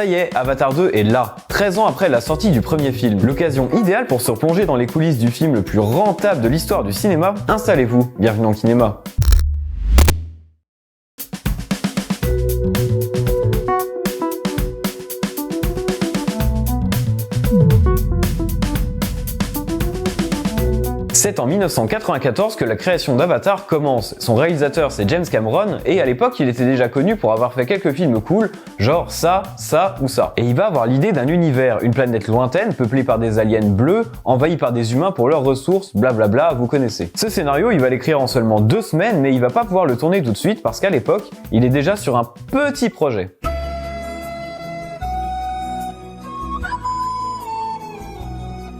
Ça y est, Avatar 2 est là, 13 ans après la sortie du premier film. L'occasion idéale pour se replonger dans les coulisses du film le plus rentable de l'histoire du cinéma. Installez-vous, bienvenue dans Kinéma. C'est en 1994 que la création d'Avatar commence. Son réalisateur c'est James Cameron et à l'époque il était déjà connu pour avoir fait quelques films cool, genre ça, ça ou ça. Et il va avoir l'idée d'un univers, une planète lointaine peuplée par des aliens bleus, envahie par des humains pour leurs ressources, blablabla, vous connaissez. Ce scénario il va l'écrire en seulement 2 semaines mais il va pas pouvoir le tourner tout de suite parce qu'à l'époque il est déjà sur un petit projet.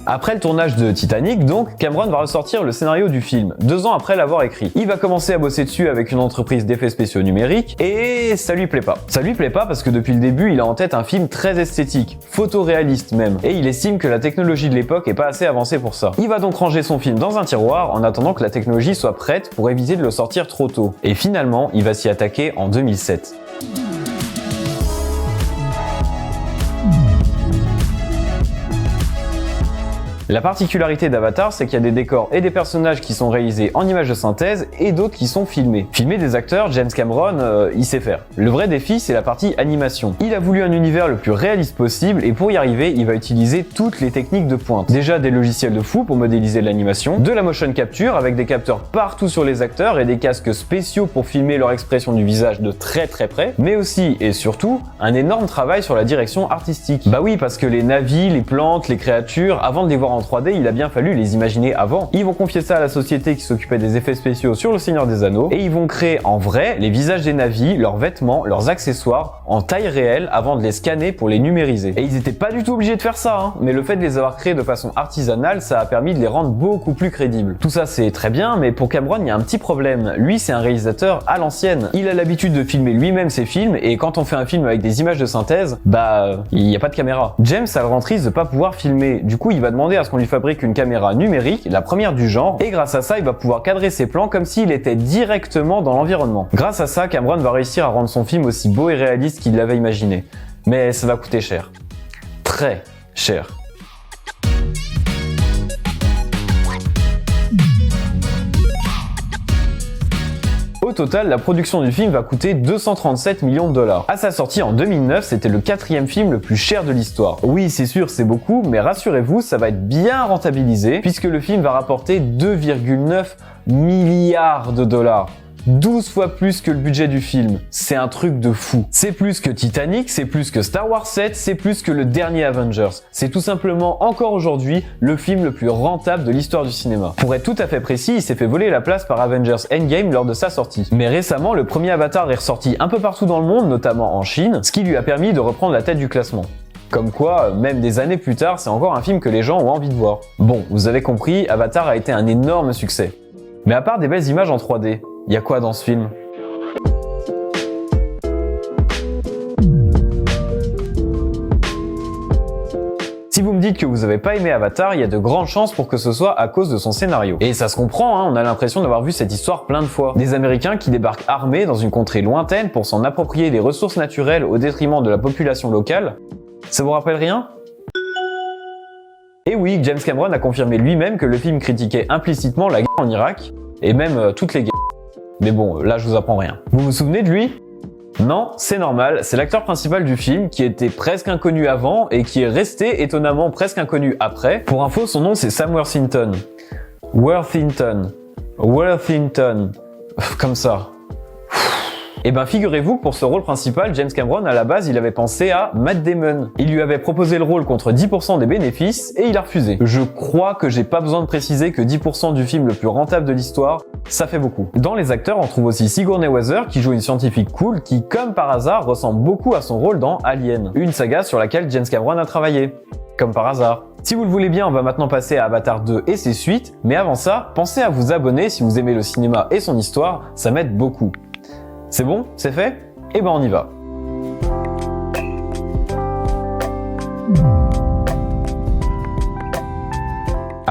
Après le tournage de Titanic, donc, Cameron va ressortir le scénario du film, 2 ans après l'avoir écrit. Il va commencer à bosser dessus avec une entreprise d'effets spéciaux numériques, et ça lui plaît pas. Ça lui plaît pas parce que depuis le début, il a en tête un film très esthétique, photoréaliste même, et il estime que la technologie de l'époque est pas assez avancée pour ça. Il va donc ranger son film dans un tiroir en attendant que la technologie soit prête pour éviter de le sortir trop tôt. Et finalement, il va s'y attaquer en 2007. La particularité d'Avatar, c'est qu'il y a des décors et des personnages qui sont réalisés en images de synthèse et d'autres qui sont filmés. Filmer des acteurs, James Cameron, il sait faire. Le vrai défi, c'est la partie animation. Il a voulu un univers le plus réaliste possible et pour y arriver, il va utiliser toutes les techniques de pointe. Déjà des logiciels de fou pour modéliser l'animation, de la motion capture avec des capteurs partout sur les acteurs et des casques spéciaux pour filmer leur expression du visage de très près, mais aussi et surtout un énorme travail sur la direction artistique. Bah oui, parce que les navis, les plantes, les créatures, avant de les voir en 3D, il a bien fallu les imaginer avant. Ils vont confier ça à la société qui s'occupait des effets spéciaux sur Le Seigneur des Anneaux et ils vont créer en vrai les visages des navis, leurs vêtements, leurs accessoires en taille réelle avant de les scanner pour les numériser. Et ils étaient pas du tout obligés de faire ça, hein, mais le fait de les avoir créés de façon artisanale, ça a permis de les rendre beaucoup plus crédibles. Tout ça c'est très bien, mais pour Cameron, il y a un petit problème. Lui, c'est un réalisateur à l'ancienne. Il a l'habitude de filmer lui-même ses films et quand on fait un film avec des images de synthèse, il n'y a pas de caméra. James a le grand triste de pas pouvoir filmer. Du coup, il va demander à ce qu'on lui fabrique une caméra numérique, la première du genre, et grâce à ça, il va pouvoir cadrer ses plans comme s'il était directement dans l'environnement. Grâce à ça, Cameron va réussir à rendre son film aussi beau et réaliste qu'il l'avait imaginé. Mais ça va coûter cher. Très cher. Au total, la production du film va coûter 237 millions de dollars. À sa sortie en 2009, c'était le 4e film le plus cher de l'histoire. Oui, c'est sûr, c'est beaucoup, mais rassurez-vous, ça va être bien rentabilisé, puisque le film va rapporter 2,9 milliards de dollars. 12 fois plus que le budget du film. C'est un truc de fou. C'est plus que Titanic, c'est plus que Star Wars 7, c'est plus que le dernier Avengers. C'est tout simplement, encore aujourd'hui, le film le plus rentable de l'histoire du cinéma. Pour être tout à fait précis, il s'est fait voler la place par Avengers Endgame lors de sa sortie. Mais récemment, le premier Avatar est ressorti un peu partout dans le monde, notamment en Chine, ce qui lui a permis de reprendre la tête du classement. Comme quoi, même des années plus tard, c'est encore un film que les gens ont envie de voir. Bon, vous avez compris, Avatar a été un énorme succès. Mais à part des belles images en 3D, y a quoi dans ce film ? Si vous me dites que vous avez pas aimé Avatar, il y a de grandes chances pour que ce soit à cause de son scénario. Et ça se comprend, hein, on a l'impression d'avoir vu cette histoire plein de fois. Des Américains qui débarquent armés dans une contrée lointaine pour s'en approprier les ressources naturelles au détriment de la population locale. Ça vous rappelle rien ? Et oui, James Cameron a confirmé lui-même que le film critiquait implicitement la guerre en Irak, et même toutes les guerres. Mais bon, là je vous apprends rien. Vous vous souvenez de lui ? Non, c'est normal, c'est l'acteur principal du film qui était presque inconnu avant et qui est resté étonnamment presque inconnu après. Pour info, son nom c'est Sam Worthington. Worthington. Comme ça. Et ben figurez-vous que pour ce rôle principal, James Cameron à la base il avait pensé à Matt Damon. Il lui avait proposé le rôle contre 10% des bénéfices et il a refusé. Je crois que j'ai pas besoin de préciser que 10% du film le plus rentable de l'histoire, ça fait beaucoup. Dans les acteurs, on trouve aussi Sigourney Weaver qui joue une scientifique cool qui, comme par hasard, ressemble beaucoup à son rôle dans Alien, une saga sur laquelle James Cameron a travaillé. Comme par hasard. Si vous le voulez bien, on va maintenant passer à Avatar 2 et ses suites, mais avant ça, pensez à vous abonner si vous aimez le cinéma et son histoire, ça m'aide beaucoup. C'est bon? C'est fait? Eh ben on y va.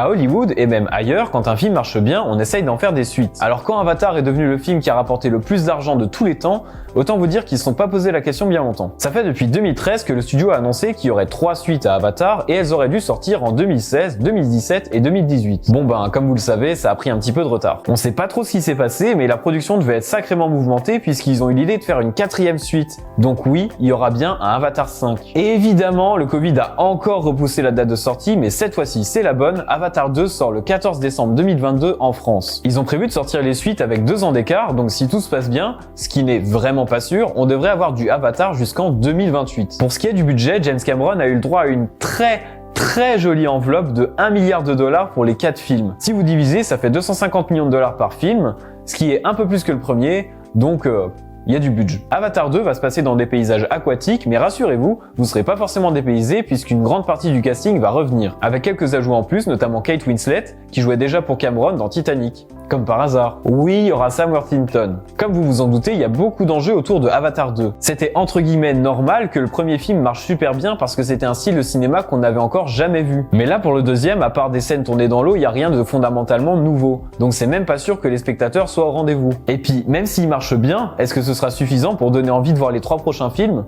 À Hollywood et même ailleurs, quand un film marche bien, on essaye d'en faire des suites. Alors quand Avatar est devenu le film qui a rapporté le plus d'argent de tous les temps, autant vous dire qu'ils se sont pas posé la question bien longtemps. Ça fait depuis 2013 que le studio a annoncé qu'il y aurait 3 suites à Avatar et elles auraient dû sortir en 2016, 2017 et 2018. Bon ben, comme vous le savez, ça a pris un petit peu de retard. On sait pas trop ce qui s'est passé, mais la production devait être sacrément mouvementée puisqu'ils ont eu l'idée de faire une 4e suite. Donc oui, il y aura bien un Avatar 5. Et évidemment, le Covid a encore repoussé la date de sortie, mais cette fois-ci c'est la bonne. Avatar 2 sort le 14 décembre 2022 en France. Ils ont prévu de sortir les suites avec 2 ans d'écart, donc si tout se passe bien, ce qui n'est vraiment pas sûr, on devrait avoir du Avatar jusqu'en 2028. Pour ce qui est du budget, James Cameron a eu le droit à une très jolie enveloppe de 1 milliard de dollars pour les 4 films. Si vous divisez, ça fait 250 millions de dollars par film, ce qui est un peu plus que le premier, donc il y a du budget. Avatar 2 va se passer dans des paysages aquatiques, mais rassurez-vous, vous ne serez pas forcément dépaysé puisqu'une grande partie du casting va revenir, avec quelques ajouts en plus, notamment Kate Winslet, qui jouait déjà pour Cameron dans Titanic. Comme par hasard. Oui, il y aura Sam Worthington. Comme vous vous en doutez, il y a beaucoup d'enjeux autour de Avatar 2. C'était entre guillemets normal que le premier film marche super bien parce que c'était un style de cinéma qu'on n'avait encore jamais vu. Mais là, pour le deuxième, à part des scènes tournées dans l'eau, il n'y a rien de fondamentalement nouveau. Donc c'est même pas sûr que les spectateurs soient au rendez-vous. Et puis, même s'il marche bien, est-ce que ce sera suffisant pour donner envie de voir les 3 prochains films ?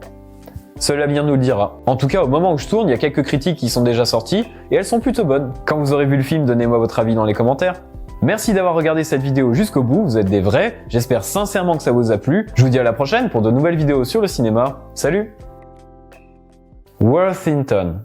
Seul l'avenir nous le dira. En tout cas, au moment où je tourne, il y a quelques critiques qui sont déjà sorties et elles sont plutôt bonnes. Quand vous aurez vu le film, donnez-moi votre avis dans les commentaires. Merci d'avoir regardé cette vidéo jusqu'au bout, vous êtes des vrais, j'espère sincèrement que ça vous a plu. Je vous dis à la prochaine pour de nouvelles vidéos sur le cinéma. Salut! Worthington.